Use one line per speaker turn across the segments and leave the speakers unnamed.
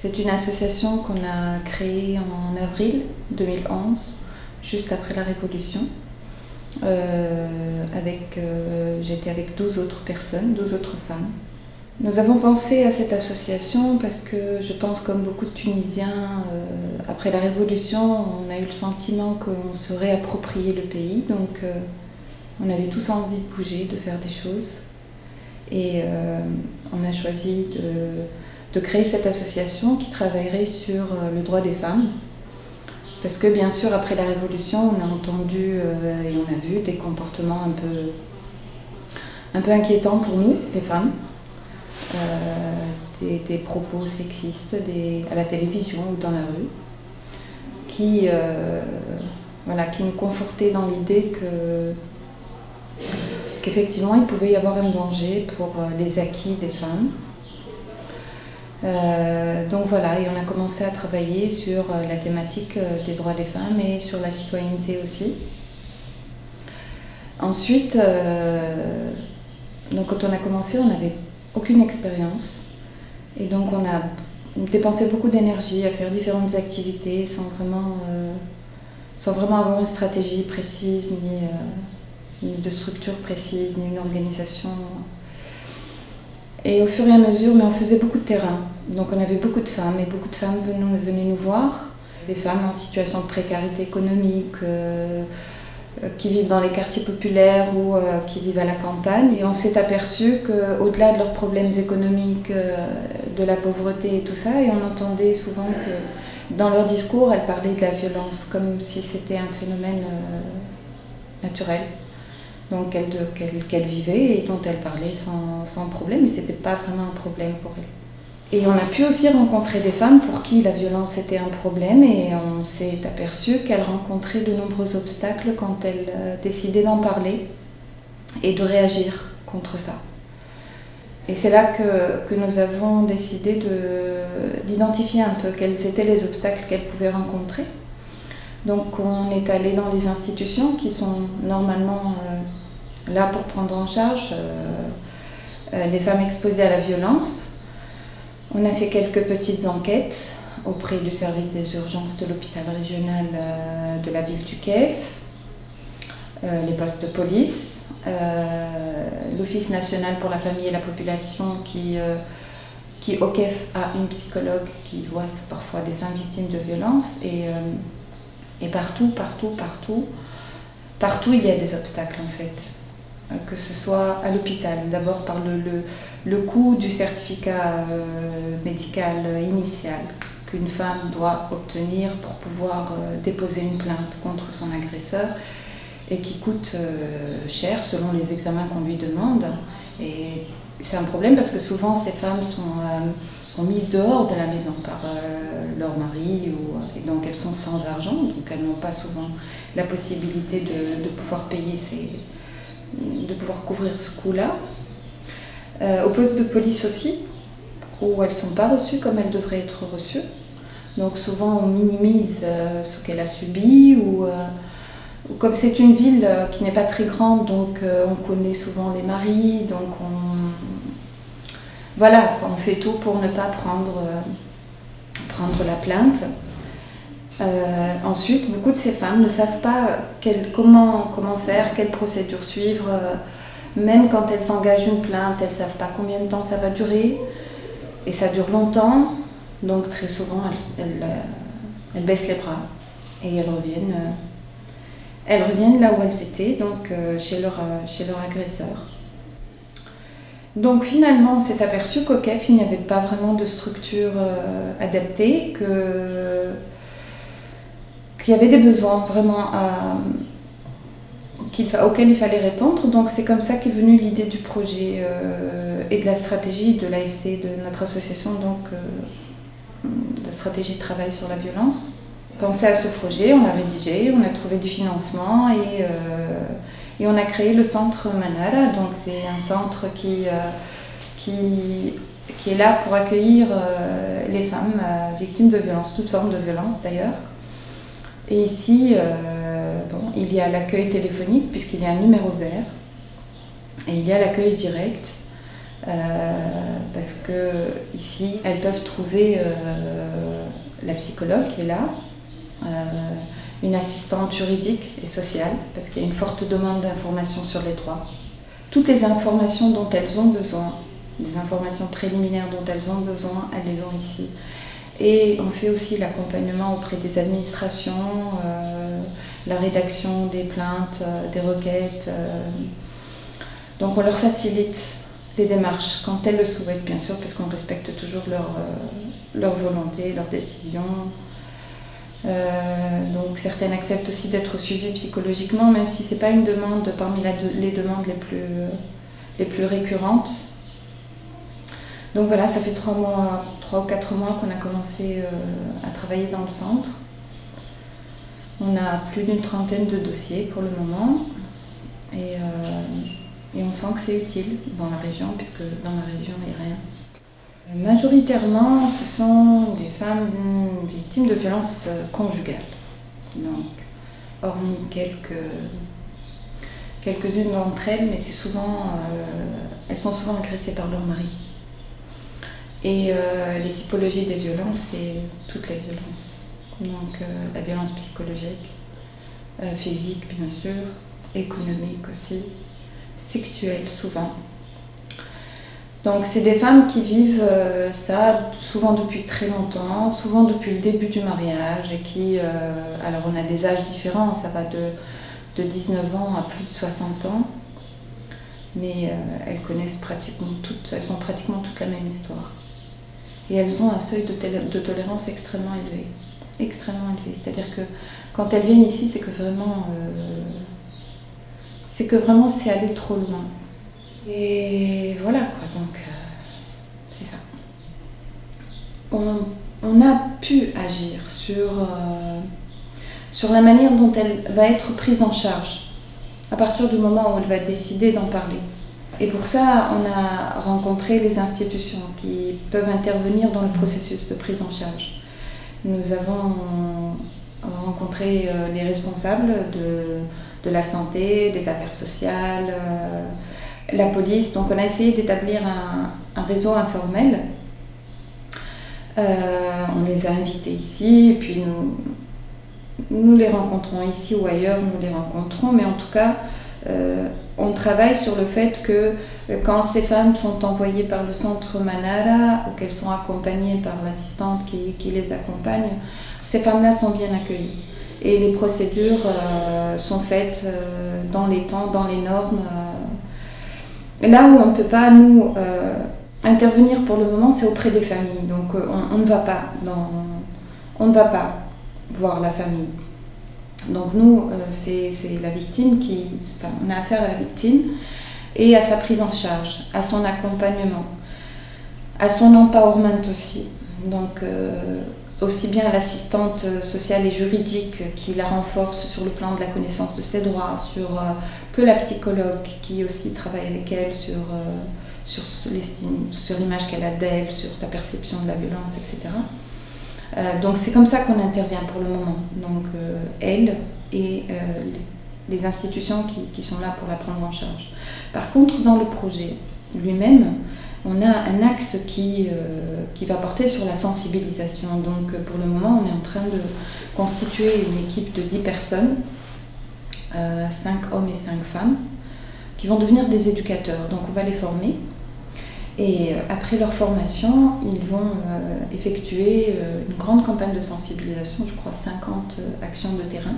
C'est une association qu'on a créée en avril 2011, juste après la Révolution. J'étais avec 12 autres personnes, 12 autres femmes. Nous avons pensé à cette association parce que je pense, comme beaucoup de Tunisiens, après la Révolution, on a eu le sentiment qu'on se réappropriait le pays. Donc on avait tous envie de bouger, de faire des choses. Et on a choisi de créer cette association qui travaillerait sur le droit des femmes. Parce que bien sûr, après la Révolution, on a entendu et on a vu des comportements un peu inquiétants pour nous, les femmes. Des propos sexistes à la télévision ou dans la rue, qui nous confortaient dans l'idée qu'effectivement il pouvait y avoir un danger pour les acquis des femmes. Donc voilà, et on a commencé à travailler sur la thématique des droits des femmes et sur la citoyenneté aussi. Ensuite, donc quand on a commencé, on n'avait aucune expérience, et donc on a dépensé beaucoup d'énergie à faire différentes activités sans vraiment avoir une stratégie précise, ni de structure précise, ni une organisation. Et au fur et à mesure, mais on faisait beaucoup de terrain, donc on avait beaucoup de femmes, et beaucoup de femmes venaient nous voir, des femmes en situation de précarité économique, qui vivent dans les quartiers populaires ou qui vivent à la campagne, et on s'est aperçu qu'au-delà de leurs problèmes économiques, de la pauvreté et tout ça, et on entendait souvent que dans leur discours, elles parlaient de la violence comme si c'était un phénomène naturel, donc qu'elles vivaient et dont elles parlaient sans problème, mais c'était pas vraiment un problème pour elles. Et on a pu aussi rencontrer des femmes pour qui la violence était un problème, et on s'est aperçu qu'elles rencontraient de nombreux obstacles quand elles décidaient d'en parler et de réagir contre ça. Et c'est là que nous avons décidé d'identifier un peu quels étaient les obstacles qu'elles pouvaient rencontrer. Donc on est allé dans les institutions qui sont normalement là pour prendre en charge les femmes exposées à la violence. On a fait quelques petites enquêtes auprès du service des urgences de l'hôpital régional de la ville du Kef, les postes de police, l'Office national pour la famille et la population qui au Kef a une psychologue qui voit parfois des femmes victimes de violences, et partout il y a des obstacles en fait. Que ce soit à l'hôpital, d'abord par le coût du certificat médical initial qu'une femme doit obtenir pour pouvoir déposer une plainte contre son agresseur, et qui coûte cher selon les examens qu'on lui demande. Et c'est un problème parce que souvent ces femmes sont mises dehors de la maison par leur mari, et donc elles sont sans argent, donc elles n'ont pas souvent la possibilité de pouvoir payer de pouvoir couvrir ce coût-là. Au poste de police aussi, où elles ne sont pas reçues comme elles devraient être reçues. Donc souvent on minimise ce qu'elle a subi, ou comme c'est une ville qui n'est pas très grande, donc on connaît souvent les maris, donc on fait tout pour ne pas prendre la plainte. Ensuite, beaucoup de ces femmes ne savent pas comment faire, quelle procédure suivre. Même quand elles engagent une plainte, elles ne savent pas combien de temps ça va durer. Et ça dure longtemps, donc très souvent elles baissent les bras et elles reviennent là où elles étaient, donc chez leur agresseur. Donc finalement, on s'est aperçu qu'au Kef, il n'y avait pas vraiment de structure adaptée, qu'il y avait des besoins vraiment auxquels il fallait répondre. Donc c'est comme ça qu'est venue l'idée du projet et de la stratégie de l'AFC, de notre association, donc la stratégie de travail sur la violence. Pensé à ce projet, on a rédigé, on a trouvé du financement, et on a créé le centre Manara. Donc c'est un centre qui est là pour accueillir les femmes victimes de violences, toutes formes de violences d'ailleurs. Et ici, il y a l'accueil téléphonique puisqu'il y a un numéro vert, et il y a l'accueil direct parce que ici, elles peuvent trouver la psychologue qui est là, une assistante juridique et sociale, parce qu'il y a une forte demande d'informations sur les droits. Toutes les informations dont elles ont besoin, les informations préliminaires dont elles ont besoin, elles les ont ici. Et on fait aussi l'accompagnement auprès des administrations, la rédaction des plaintes, des requêtes. Donc on leur facilite les démarches quand elles le souhaitent, bien sûr, parce qu'on respecte toujours leur volonté, leurs décisions. Donc certaines acceptent aussi d'être suivies psychologiquement, même si ce n'est pas une demande parmi les demandes les plus récurrentes. Donc voilà, ça fait 3 ou 4 mois qu'on a commencé à travailler dans le centre. On a plus d'une trentaine de dossiers pour le moment et on sent que c'est utile dans la région, puisque dans la région il n'y a rien. Majoritairement, ce sont des femmes victimes de violences conjugales. Donc, hormis quelques-unes d'entre elles, mais c'est souvent, elles sont souvent agressées par leur mari. Et les typologies des violences, c'est toutes les violences. Donc la violence psychologique, physique bien sûr, économique aussi, sexuelle souvent. Donc c'est des femmes qui vivent ça souvent depuis très longtemps, souvent depuis le début du mariage, et qui, alors on a des âges différents, ça va de 19 ans à plus de 60 ans, mais elles connaissent pratiquement toutes, elles ont pratiquement toute la même histoire. Et elles ont un seuil de tolérance extrêmement élevé. Extrêmement élevé. C'est-à-dire que quand elles viennent ici, c'est que vraiment c'est aller trop loin. Et voilà quoi, donc c'est ça. On a pu agir sur la manière dont elle va être prise en charge à partir du moment où elle va décider d'en parler. Et pour ça, on a rencontré les institutions qui peuvent intervenir dans le processus de prise en charge. Nous avons rencontré les responsables de la santé, des affaires sociales, la police. Donc on a essayé d'établir un réseau informel. On les a invités ici, et puis nous les rencontrons ici ou ailleurs, nous les rencontrons, mais en tout cas, on travaille sur le fait que quand ces femmes sont envoyées par le centre Manara ou qu'elles sont accompagnées par l'assistante qui les accompagne, ces femmes-là sont bien accueillies. Et les procédures sont faites dans les temps, dans les normes. Là où on ne peut pas, nous, intervenir pour le moment, c'est auprès des familles. Donc on ne va pas voir la famille. Donc nous, c'est la victime on a affaire à la victime et à sa prise en charge, à son accompagnement, à son empowerment aussi. Donc aussi bien l'assistante sociale et juridique qui la renforce sur le plan de la connaissance de ses droits, que la psychologue qui aussi travaille avec elle sur l'estime, sur l'image qu'elle a d'elle, sur sa perception de la violence, etc. Donc c'est comme ça qu'on intervient pour le moment. Donc elle et les institutions qui sont là pour la prendre en charge. Par contre, dans le projet lui-même, on a un axe qui va porter sur la sensibilisation. Donc pour le moment, on est en train de constituer une équipe de 10 personnes, 5 hommes et 5 femmes, qui vont devenir des éducateurs. Donc on va les former. Et après leur formation, ils vont effectuer une grande campagne de sensibilisation, je crois 50 actions de terrain.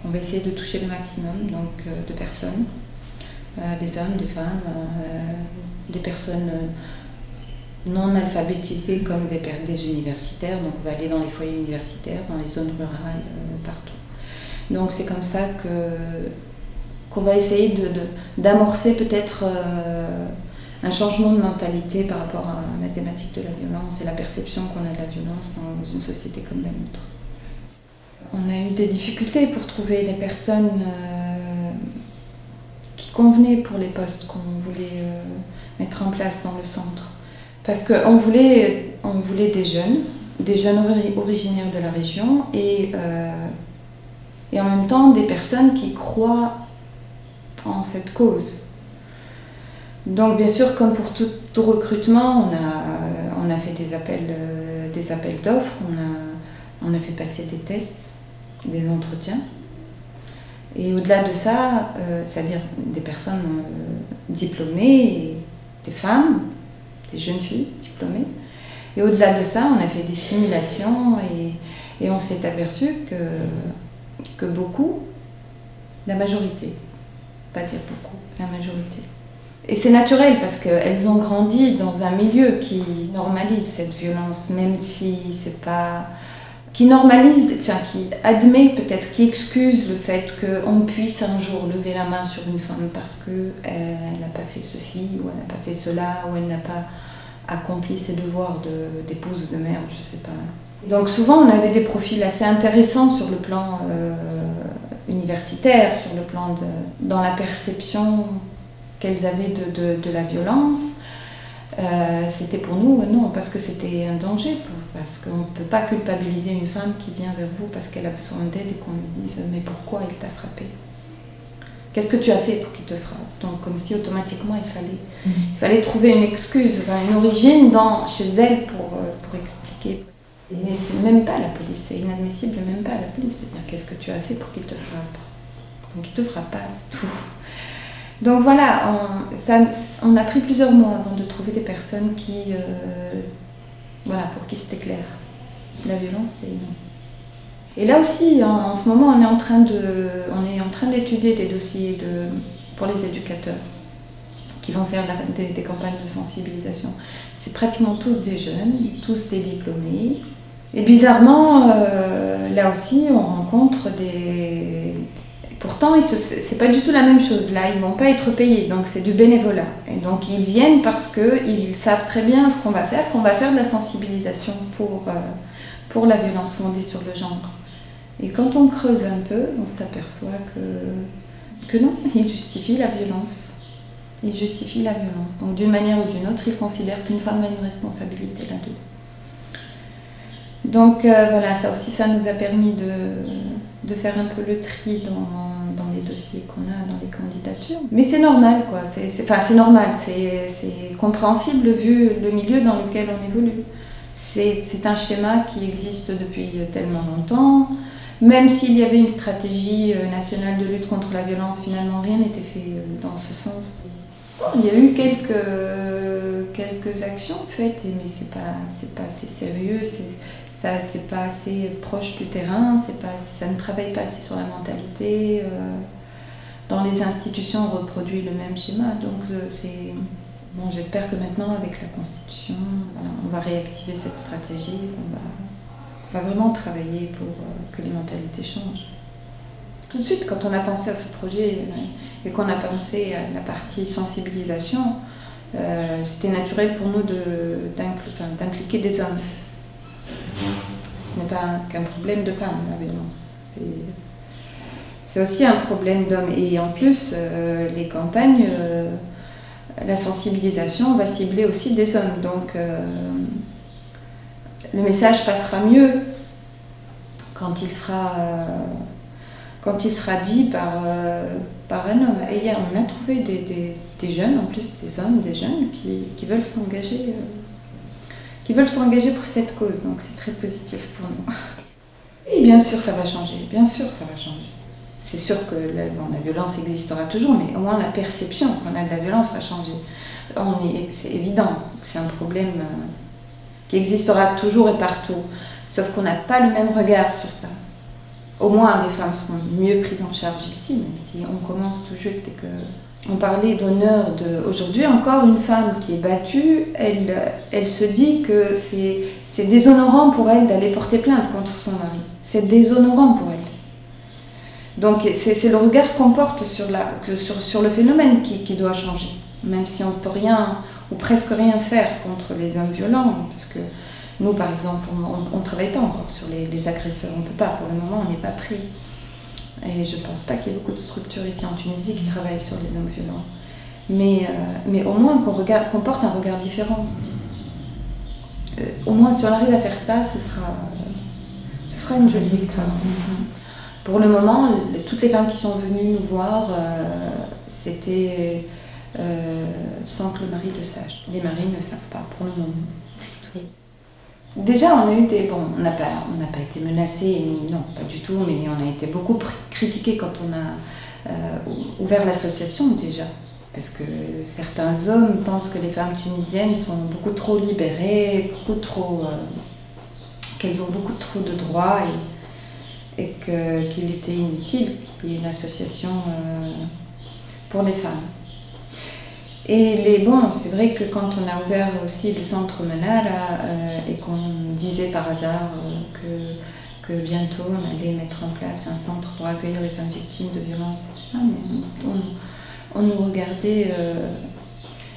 On va essayer de toucher le maximum donc, de personnes, des hommes, des femmes, des personnes non alphabétisées comme des universitaires. Donc on va aller dans les foyers universitaires, dans les zones rurales, partout. Donc c'est comme ça qu'on va essayer d'amorcer peut-être un changement de mentalité par rapport à la thématique de la violence et la perception qu'on a de la violence dans une société comme la nôtre. On a eu des difficultés pour trouver des personnes qui convenaient pour les postes qu'on voulait mettre en place dans le centre. Parce qu'on voulait des jeunes originaires de la région et en même temps des personnes qui croient en cette cause. Donc bien sûr, comme pour tout recrutement, on a fait des appels d'offres, on a fait passer des tests, des entretiens. Et au-delà de ça, c'est-à-dire des personnes diplômées, des femmes, des jeunes filles diplômées. Et au-delà de ça, on a fait des simulations et on s'est aperçu que beaucoup, la majorité, pas dire beaucoup, la majorité. Et c'est naturel parce qu'elles ont grandi dans un milieu qui normalise cette violence, même si c'est pas... qui normalise, enfin qui admet peut-être, qui excuse le fait qu'on puisse un jour lever la main sur une femme parce qu'elle n'a pas fait ceci ou elle n'a pas fait cela ou elle n'a pas accompli ses devoirs d'épouse, de mère, je sais pas. Donc souvent on avait des profils assez intéressants sur le plan universitaire, sur le plan dans la perception qu'elles avaient de la violence. C'était pour nous, non, parce que c'était un danger, parce qu'on ne peut pas culpabiliser une femme qui vient vers vous parce qu'elle a besoin d'aide et qu'on lui dise « mais pourquoi il t'a frappé ? Qu'est-ce que tu as fait pour qu'il te frappe ?» Donc comme si automatiquement il fallait trouver une excuse, enfin, une origine chez elle pour expliquer. Mais c'est même pas la police, c'est inadmissible, même pas la police de dire « qu'est-ce que tu as fait pour qu'il te frappe ?» Donc il ne te frappe pas, c'est tout. Donc voilà, on a pris plusieurs mois avant de trouver des personnes pour qui c'était clair. La violence, c'est non. Et là aussi, en ce moment, on est en train d'étudier des dossiers pour les éducateurs qui vont faire des campagnes de sensibilisation. C'est pratiquement tous des jeunes, tous des diplômés. Et bizarrement, là aussi, on rencontre des... Pourtant, c'est pas du tout la même chose. Là, ils vont pas être payés, donc c'est du bénévolat. Et donc, ils viennent parce qu'ils savent très bien ce qu'on va faire de la sensibilisation pour la violence fondée sur le genre. Et quand on creuse un peu, on s'aperçoit que non, ils justifient la violence. Ils justifient la violence. Donc, d'une manière ou d'une autre, ils considèrent qu'une femme a une responsabilité là-dedans. Donc voilà, ça aussi, ça nous a permis de faire un peu le tri dans les dossiers qu'on a, dans les candidatures. Mais c'est normal, quoi. C'est normal, c'est compréhensible vu le milieu dans lequel on évolue. C'est un schéma qui existe depuis tellement longtemps. Même s'il y avait une stratégie nationale de lutte contre la violence, finalement rien n'était fait dans ce sens. Il y a eu quelques actions faites, mais c'est pas assez sérieux. C'est pas assez proche du terrain, ça ne travaille pas assez sur la mentalité. Dans les institutions, on reproduit le même schéma. Donc bon, j'espère que maintenant, avec la Constitution, voilà, on va réactiver cette stratégie, on va vraiment travailler pour que les mentalités changent. Tout de suite, quand on a pensé à ce projet et qu'on a pensé à la partie sensibilisation, c'était naturel pour nous d'impliquer des hommes. Ce n'est pas qu'un problème de femmes, la violence. C'est aussi un problème d'hommes. Et en plus, les campagnes, la sensibilisation va cibler aussi des hommes. Donc, le message passera mieux quand il sera dit par un homme. Et on a trouvé des jeunes, en plus des hommes, des jeunes qui veulent s'engager. Qui veulent s'engager pour cette cause, donc c'est très positif pour nous. Et bien sûr ça va changer, bien sûr ça va changer. C'est sûr que la violence existera toujours, mais au moins la perception qu'on a de la violence va changer. C'est évident que c'est un problème qui existera toujours et partout, sauf qu'on n'a pas le même regard sur ça. Au moins les femmes seront mieux prises en charge ici, mais si on commence tout juste et que... On parlait d'honneur aujourd'hui, encore une femme qui est battue, elle se dit que c'est déshonorant pour elle d'aller porter plainte contre son mari. C'est déshonorant pour elle. Donc c'est le regard qu'on porte sur le phénomène qui doit changer. Même si on ne peut rien, ou presque rien faire contre les hommes violents, parce que nous par exemple, on ne travaille pas encore sur les agresseurs, on ne peut pas, pour le moment on n'est pas pris. Et je ne pense pas qu'il y ait beaucoup de structures ici en Tunisie qui travaillent sur les hommes violents. Mais au moins qu'on porte un regard différent. Au moins si on arrive à faire ça, ce sera une jolie victoire. Pour le moment, toutes les femmes qui sont venues nous voir, c'était sans que le mari le sache. Les maris ne savent pas pour le moment. Oui. Déjà, on a eu des... Bon, on n'a pas été menacés, non, pas du tout, mais on a été beaucoup critiqués quand on a ouvert l'association déjà. Parce que certains hommes pensent que les femmes tunisiennes sont beaucoup trop libérées, qu'elles ont beaucoup trop de droits et qu'il était inutile qu'il y ait une association pour les femmes. Et bon, c'est vrai que quand on a ouvert aussi le centre Manara et qu'on disait par hasard que bientôt on allait mettre en place un centre pour accueillir les femmes victimes de violences et tout ça, mais on nous regardait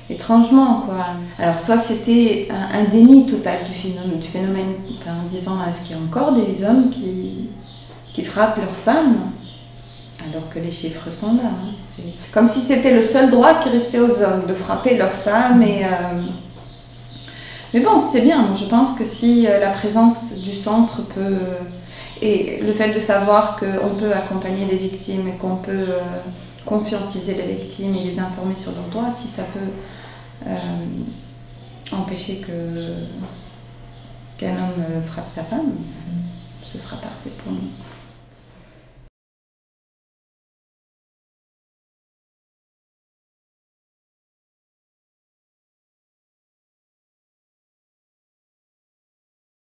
étrangement, quoi. Alors soit c'était un déni total du phénomène en disant est-ce qu'il y a encore des hommes qui frappent leurs femmes alors que les chiffres sont là. Hein. C'est comme si c'était le seul droit qui restait aux hommes, de frapper leurs femmes. Mais bon, c'est bien. Je pense que si la présence du centre peut... Et le fait de savoir qu'on peut accompagner les victimes et qu'on peut conscientiser les victimes et les informer sur leurs droits, si ça peut empêcher qu'un homme frappe sa femme, ce sera parfait pour nous.